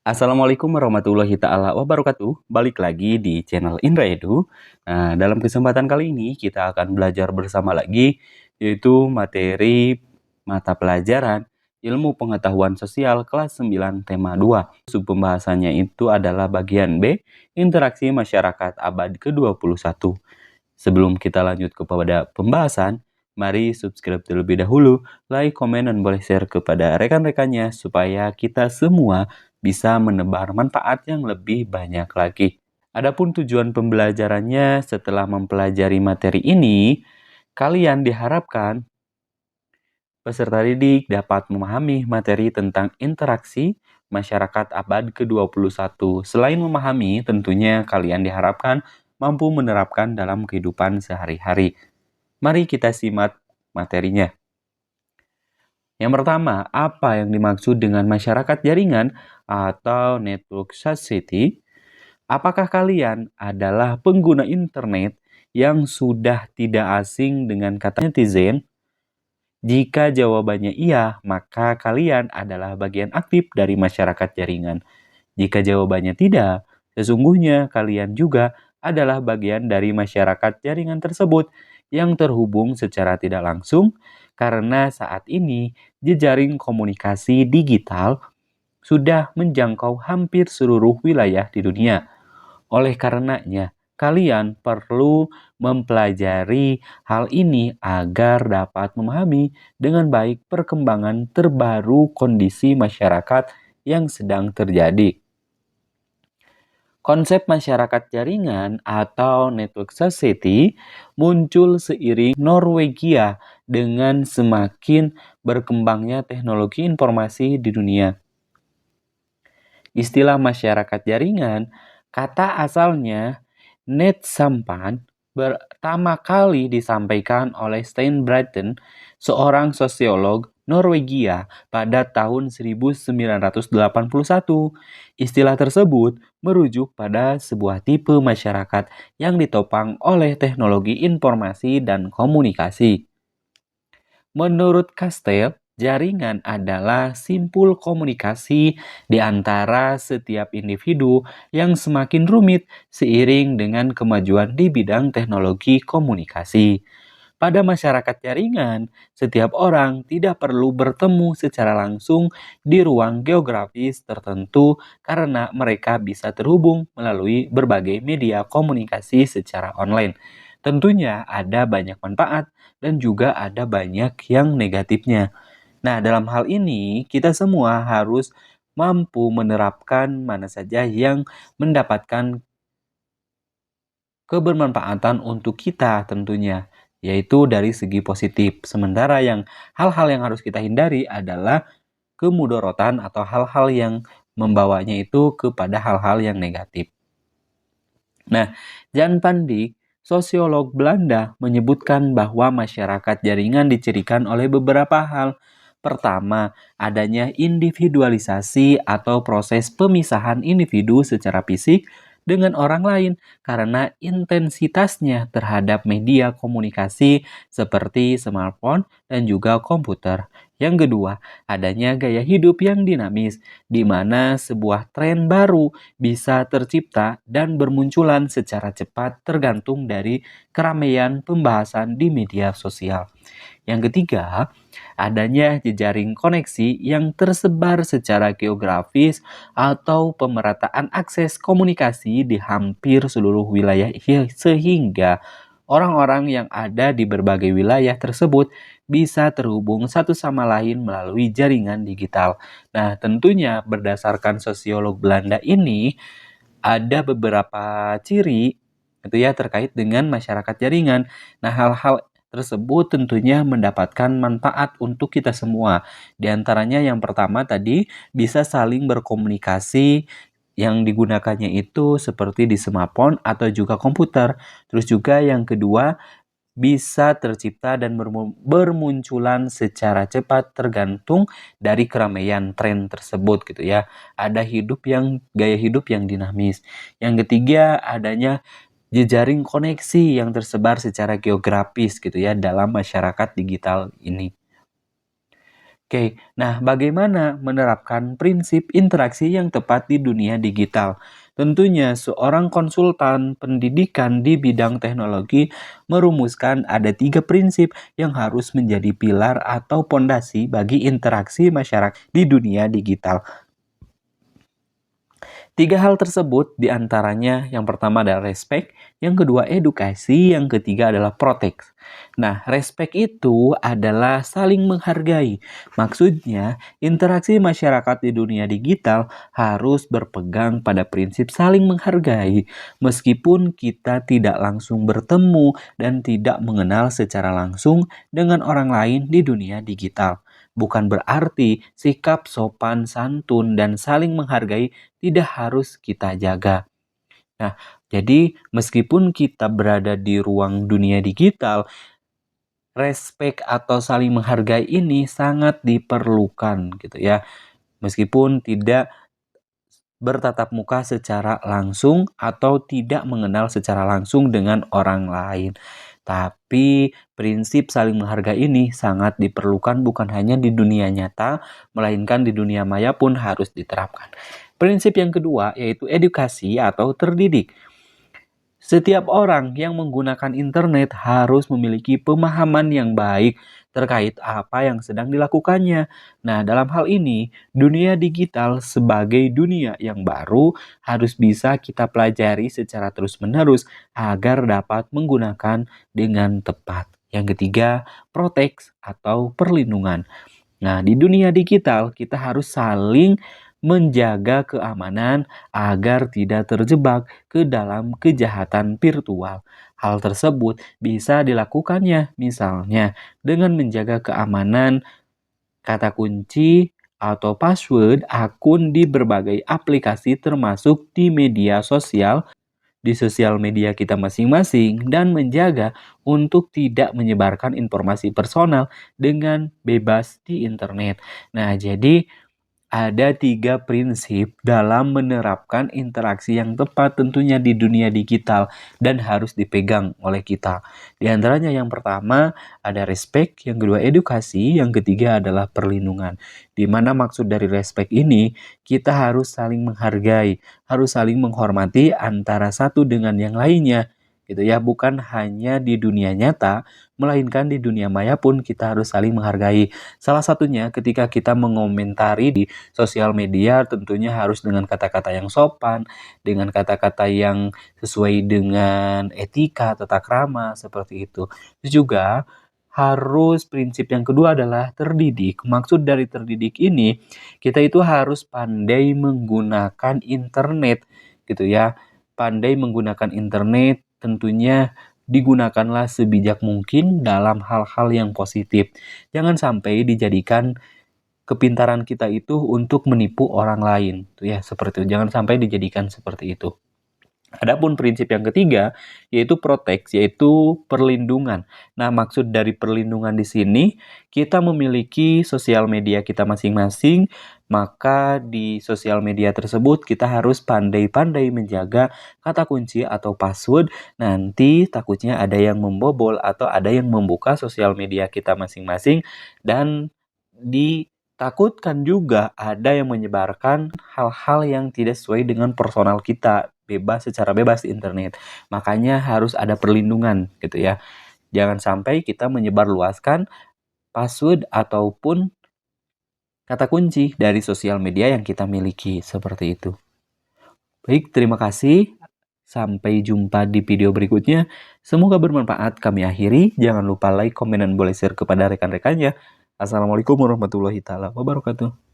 Assalamualaikum warahmatullahi ta'ala wabarakatuh. Balik lagi di channel Indra Edu. Nah, dalam kesempatan kali ini kita akan belajar bersama lagi, yaitu materi mata pelajaran Ilmu Pengetahuan Sosial kelas 9 tema 2. Pembahasannya itu adalah bagian B, Interaksi Masyarakat abad ke-21. Sebelum kita lanjut kepada pembahasan, mari subscribe terlebih dahulu, like, komen, dan boleh share kepada rekan-rekannya supaya kita semua bisa menebar manfaat yang lebih banyak lagi. Adapun tujuan pembelajarannya setelah mempelajari materi ini, kalian diharapkan peserta didik dapat memahami materi tentang interaksi masyarakat abad ke-21. Selain memahami, tentunya kalian diharapkan mampu menerapkan dalam kehidupan sehari-hari. Mari kita simak materinya. Yang pertama, apa yang dimaksud dengan masyarakat jaringan atau network society? Apakah kalian adalah pengguna internet yang sudah tidak asing dengan kata netizen? Jika jawabannya iya, maka kalian adalah bagian aktif dari masyarakat jaringan. Jika jawabannya tidak, sesungguhnya kalian juga adalah bagian dari masyarakat jaringan tersebut yang terhubung secara tidak langsung karena saat ini jejaring komunikasi digital sudah menjangkau hampir seluruh wilayah di dunia. Oleh karenanya, kalian perlu mempelajari hal ini agar dapat memahami dengan baik perkembangan terbaru kondisi masyarakat yang sedang terjadi. Konsep masyarakat jaringan atau network society muncul seiring Norwegia dengan semakin berkembangnya teknologi informasi di dunia. Istilah masyarakat jaringan, kata asalnya netsampan, pertama kali disampaikan oleh Stein Bradden, seorang sosiolog Norwegia pada tahun 1981. Istilah tersebut merujuk pada sebuah tipe masyarakat yang ditopang oleh teknologi informasi dan komunikasi. Menurut Castell, jaringan adalah simpul komunikasi di antara setiap individu yang semakin rumit seiring dengan kemajuan di bidang teknologi komunikasi. Pada masyarakat jaringan, setiap orang tidak perlu bertemu secara langsung di ruang geografis tertentu karena mereka bisa terhubung melalui berbagai media komunikasi secara online. Tentunya ada banyak manfaat dan juga ada banyak yang negatifnya. Nah, dalam hal ini kita semua harus mampu menerapkan mana saja yang mendapatkan kebermanfaatan untuk kita tentunya, yaitu dari segi positif. Sementara yang hal-hal yang harus kita hindari adalah kemudorotan atau hal-hal yang membawanya itu kepada hal-hal yang negatif. Nah, Jan van Dijk, sosiolog Belanda, menyebutkan bahwa masyarakat jaringan dicirikan oleh beberapa hal. Pertama, adanya individualisasi atau proses pemisahan individu secara fisik dengan orang lain karena intensitasnya terhadap media komunikasi seperti smartphone dan juga komputer. Yang kedua, adanya gaya hidup yang dinamis, di mana sebuah tren baru bisa tercipta dan bermunculan secara cepat tergantung dari keramaian pembahasan di media sosial. Yang ketiga, adanya jejaring koneksi yang tersebar secara geografis atau pemerataan akses komunikasi di hampir seluruh wilayah sehingga orang-orang yang ada di berbagai wilayah tersebut bisa terhubung satu sama lain melalui jaringan digital. Nah, tentunya berdasarkan sosiolog Belanda ini ada beberapa ciri gitu ya terkait dengan masyarakat jaringan. Nah, hal-hal tersebut tentunya mendapatkan manfaat untuk kita semua. Di antaranya yang pertama tadi bisa saling berkomunikasi yang digunakannya itu seperti di smartphone atau juga komputer. Terus juga yang kedua bisa tercipta dan bermunculan secara cepat tergantung dari keramaian tren tersebut gitu ya. Ada gaya hidup yang dinamis. Yang ketiga adanya jejaring koneksi yang tersebar secara geografis gitu ya dalam masyarakat digital ini. Oke, nah bagaimana menerapkan prinsip interaksi yang tepat di dunia digital? Tentunya seorang konsultan pendidikan di bidang teknologi merumuskan ada 3 prinsip yang harus menjadi pilar atau pondasi bagi interaksi masyarakat di dunia digital. 3 hal tersebut diantaranya yang pertama adalah respect, yang kedua edukasi, yang ketiga adalah protect. Nah, respect itu adalah saling menghargai. Maksudnya, interaksi masyarakat di dunia digital harus berpegang pada prinsip saling menghargai. Meskipun kita tidak langsung bertemu dan tidak mengenal secara langsung dengan orang lain di dunia digital. Bukan berarti sikap sopan santun dan saling menghargai tidak harus kita jaga. Nah, jadi meskipun kita berada di ruang dunia digital, respek atau saling menghargai ini sangat diperlukan gitu ya. Meskipun tidak bertatap muka secara langsung atau tidak mengenal secara langsung dengan orang lain. Tapi prinsip saling menghargai ini sangat diperlukan bukan hanya di dunia nyata, melainkan di dunia maya pun harus diterapkan. Prinsip yang kedua yaitu edukasi atau terdidik. Setiap orang yang menggunakan internet harus memiliki pemahaman yang baik terkait apa yang sedang dilakukannya. Nah, dalam hal ini, dunia digital sebagai dunia yang baru harus bisa kita pelajari secara terus-menerus agar dapat menggunakan dengan tepat. Yang ketiga, protect atau perlindungan. Nah, di dunia digital kita harus saling menjaga keamanan agar tidak terjebak ke dalam kejahatan virtual. Hal tersebut bisa dilakukannya misalnya dengan menjaga keamanan kata kunci atau password akun di berbagai aplikasi termasuk di sosial media kita masing-masing dan menjaga untuk tidak menyebarkan informasi personal dengan bebas di internet. Nah, jadi ada 3 prinsip dalam menerapkan interaksi yang tepat tentunya di dunia digital dan harus dipegang oleh kita. Di antaranya yang pertama ada respect, yang kedua edukasi, yang ketiga adalah perlindungan. Di mana maksud dari respect ini, kita harus saling menghargai, harus saling menghormati antara satu dengan yang lainnya. Gitu ya, bukan hanya di dunia nyata, melainkan di dunia maya pun kita harus saling menghargai. Salah satunya ketika kita mengomentari di sosial media tentunya harus dengan kata-kata yang sopan, dengan kata-kata yang sesuai dengan etika, tata krama, seperti itu. Terus juga harus prinsip yang kedua adalah terdidik. Maksud dari terdidik ini, kita itu harus pandai menggunakan internet gitu ya. Pandai menggunakan internet tentunya digunakanlah sebijak mungkin dalam hal-hal yang positif. Jangan sampai dijadikan kepintaran kita itu untuk menipu orang lain, tuh ya seperti itu. Jangan sampai dijadikan seperti itu. Adapun prinsip yang ketiga yaitu protect, yaitu perlindungan. Nah, maksud dari perlindungan di sini kita memiliki sosial media kita masing-masing, maka di sosial media tersebut kita harus pandai-pandai menjaga kata kunci atau password. Nanti takutnya ada yang membobol atau ada yang membuka sosial media kita masing-masing dan ditakutkan juga ada yang menyebarkan hal-hal yang tidak sesuai dengan personal kita secara bebas di internet. Makanya harus ada perlindungan gitu ya. Jangan sampai kita menyebarluaskan password ataupun kata kunci dari sosial media yang kita miliki seperti itu. Baik, terima kasih. Sampai jumpa di video berikutnya. Semoga bermanfaat. Kami akhiri. Jangan lupa like, komen, dan boleh share kepada rekan-rekannya. Assalamualaikum warahmatullahi wabarakatuh.